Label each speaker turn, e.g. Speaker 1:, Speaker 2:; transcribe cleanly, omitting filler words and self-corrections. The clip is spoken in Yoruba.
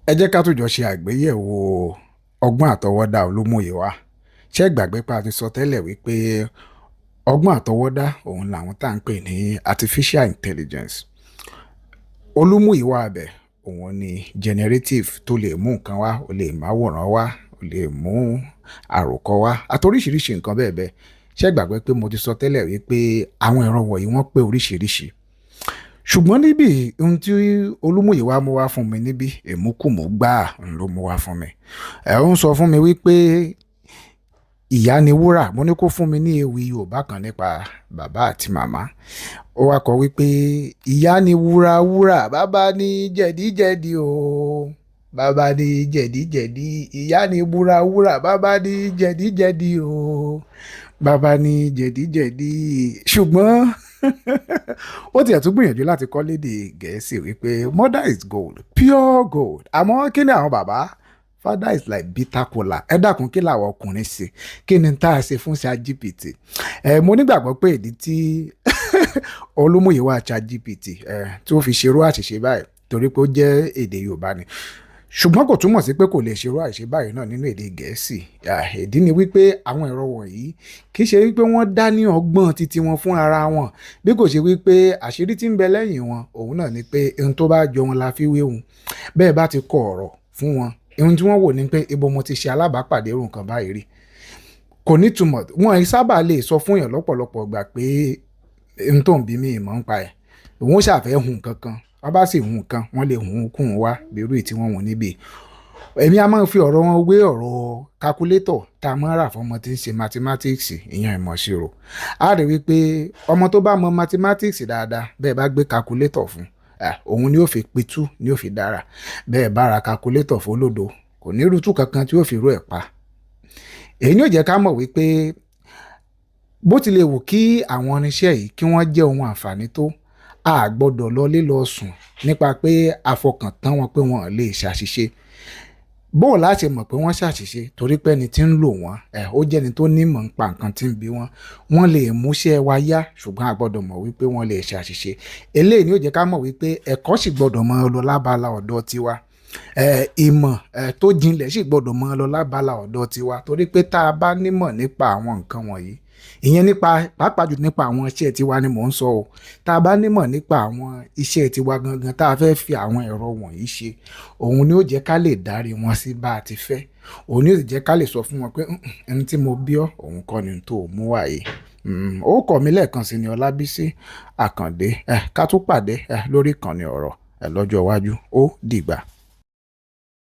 Speaker 1: Ẹ jẹ́ ká tún jọ ṣe àgbéyẹ̀wò ọgbọ́n àtọwọ́dá Olúmúyìwá. Ṣé ẹ gbàgbé pé a ti sọ tẹ́lẹ̀ wípé ọgbọ́n àtọwọ́dá òun làwọn tá à ń pè ní artificial intelligence. Olúmúyìwá abẹ òun ni generative tó lè mú nǹkan wá, ó lè máwòrán wá, ó lè mú àròkọ wá, àtoríṣiríṣi nǹkan bẹ́ẹ̀ bẹ́ẹ̀. Ṣé ẹ gbàgbé pé mo ti sọ tẹ́lẹ̀ wípé àwọn ẹ̀rọ wọ̀nyí wọ́n pé oríṣiríṣi. Ṣùgbọ́n níbi ohun tí Olúmúyìwá mú wá fún mi níbí èmúkùmú gbáà ló mú wá fún mi. Ó ń sọ fún mi wípé ìyá ni wúrà. Mo ní kó fún mi ní ewì Yorùbá kan nípa bàbá àti màmá. Ó wá kọ wípé ìyá ni wúrà wúrà, bàbá ni jẹ̀díjẹ̀dí o. Bàbá ni jẹ̀díjẹ̀dí, ìyá ni wúrà wúrà, bàbá ni jẹ̀díjẹ̀dí o. Bàbá ni jẹ̀díjẹ̀dí. Ṣùgbọ́n ó tiẹ̀ tún gbìyànjú láti kọ́ lédè Gẹ̀ẹ́sì wípé mother is gold, pure gold. Àmọ́ kí ni àwọn bàbá? Father is like bitter kola. Ẹ dákun kí làwọn ọkùnrin ṣe? Kí ni tá a ṣe fún ChatGPT? Mo nígbàgbọ́ pé ìdí tí Olúmúyìwá ChatGPT tí ó fi ṣerú àṣìṣe báyìí torí pé ó jẹ́ èdè Yorùbá ni. Ṣùgbọ́n kò túmọ̀ sí pé kò lè ṣerú àṣìṣe báyìí náà nínú èdè Gẹ̀ẹ́sì. Ìdí ni wípé àwọn ẹ̀rọ wọ̀nyí kì í ṣe wípé wọ́n dá ní ọgbọ́n títí wọn fún ara wọn, bí kò ṣe wípé àṣírí tí ń bẹ lẹ́yìn wọn òun náà ni pé ohun tó bá jọ wọn la fi wé wọn. Bẹ́ẹ̀ bá ti kọ ọ̀rọ̀ fún wọn, ohun tí wọ́n wò ni pé ibo mo ti ṣe alábàápàdé irú nǹkan báyìí rí. Kò ní túmọ̀, wọn sábà lè sọ fún èèyàn lọ́pọ̀lọpọ̀ ìgbà pé ohun tó ń bí mi ìmọ̀ ń pa ẹ̀. Òun ṣàfẹ́ hun kankan, wọ́n bá sì hun nǹkan, wọ́n lè hun kún wá bí irú tí wọ́n hun níbí. Èmi a máa fi ọ̀rọ̀ wọn wé ọ̀rọ̀ calculator tá a máa rà fún ọmọ tí ń ṣe mathematics, ìyẹn ìmọ̀ ìṣirò. A rí wípé ọmọ tó bá mọ mathematics dáadáa, bẹ́ẹ̀ bá gbé calculator fún, òun ni ó fi pitú, ni ó fi dára. Bẹ́ẹ̀ bá ra calculator fún olódo, kò ní rútú kankan tí ó fi rú ẹ̀ pa. Èyí ni ó jẹ́ ká mọ̀ wípé bó ti lè wù kí àwọn irinṣẹ́ yìí kí wọ́n jẹ́ ohun àǹfààní tó, a gbọ́dọ̀ lọ lílọ sùn nípa pé a fọkàn tán wọn pé wọn lè ṣàṣìṣe. Bó láti mọ̀ pé wọ́n ṣàṣìṣe torí pé ẹni tí ń lò wọ́n ó jẹ́ ẹni tó nímọ̀ nípa nǹkan tí ń bí wọ́n. Wọ́n lè múṣẹ́ wa yá, ṣùgbọ́n a gbọ́dọ̀ mọ̀ wípé wọ́n lè ṣàṣìṣe. Eléyìí ni ó jẹ́ ká mọ̀ wípé ẹ̀kọ́ sì gbọ́dọ̀ mọ́ ọ lọ lábala ọ̀dọ̀ tiwa. Ìmọ̀ tó jinlẹ̀ sì gbọ́dọ̀ mọ́ ọ lọ lábala ọ̀dọ̀ tiwa torí pé tá a bá nímọ̀ nípa àwọn nǹkan wọ̀nyí, ìyẹn nípa pàápàá jù nípa àwọn iṣẹ́ tiwa ni mò ń sọ o. Tá a bá nímọ̀ nípa àwọn iṣẹ́ tiwa gangan tá a fẹ́ fi àwọn ẹ̀rọ wọ̀nyí ṣe, òun ni ó jẹ́ ká lè dárí wọn sí bá a ti fẹ́. Òun ni ó jẹ́ ká lè sọ fún wọn pé ẹni tí mo bí ọ́ òun kọ́ ni tó mú wáyé. Ó kọ̀ mí lẹ́ẹ̀kan sí ni Ọlábísí Àkàndé. Ká tún pàdé lórí ìkànnì ọ̀rọ̀ lọ́jọ́ iwájú. Ó dìgbà.